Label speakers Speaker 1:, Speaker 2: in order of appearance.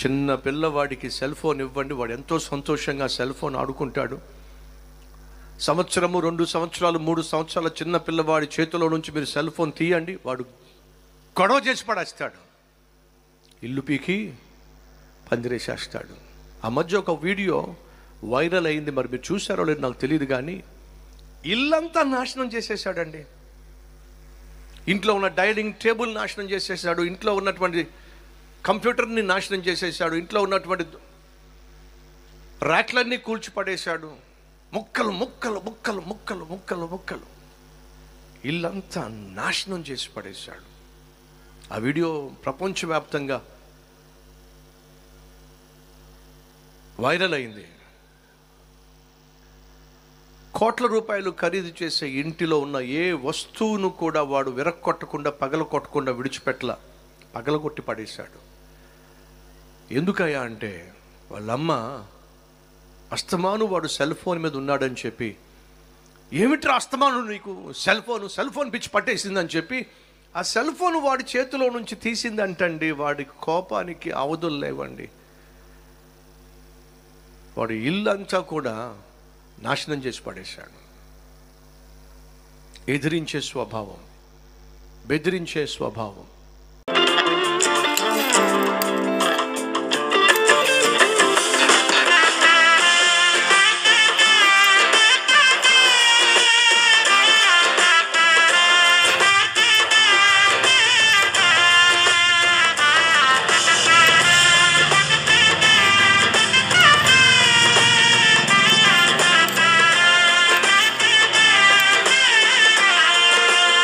Speaker 1: చిన్న పిల్లవాడికి cell phone ఇవ్వండి, వాడు ఎంతో సంతోషంగా సెల్ ఫోన్ ఆడుకుంటాడు. సంవత్సరము, 2 సంవత్సరాలు, 3 సంవత్సరాల చిన్న పిల్లవాడి చేతిలో నుంచి మీరు సెల్ ఫోన్ తీయండి, వాడు గొడవ చేసి పడేస్తాడు, ఇల్లు పీకి పందిరేసేస్తాడు. ఆ మధ్య ఒక వీడియో వైరల్ అయింది, మరి మీరు చూసారో లేదు నాకు తెలియదు, కానీ ఇల్లంతా నాశనం చేసేసాడండి. ఇంట్లో ఉన్న డైనింగ్ టేబుల్ నాశనం చేసేసాడు, ఇంట్లో ఉన్నటువంటి కంప్యూటర్ని నాశనం చేసేసాడు, ఇంట్లో ఉన్నటువంటి ర్యాక్లన్నీ కూల్చిపడేశాడు. ముక్కలు ముక్కలు ముక్కలు ముక్కలు ముక్కలు ముక్కలు ఇల్లంతా నాశనం చేసి పడేశాడు. ఆ వీడియో ప్రపంచవ్యాప్తంగా వైరల్ అయింది. కోట్ల రూపాయలు ఖరీదు చేసే ఇంటిలో ఉన్న ఏ వస్తువును కూడా వాడు విరక్కొట్టకుండా, పగలకొట్టకుండా విడిచిపెట్టల, పగలగొట్టి పడేశాడు. ఎందుకయ్యా అంటే వాళ్ళమ్మ అస్తమాను వాడు సెల్ ఫోన్ మీద ఉన్నాడని చెప్పి, ఏమిట్రా అస్తమాను నీకు సెల్ ఫోన్ పిచ్చి పట్టేసిందని చెప్పి ఆ సెల్ ఫోన్ వాడి చేతిలో నుంచి తీసిందంటండి. వాడి కోపానికి అవధులు లేవండి. వాడు ఇల్లంతా కూడా నాశనం చేసి పడేశాడు. ఎదిరించే స్వభావం, బెదిరించే స్వభావం,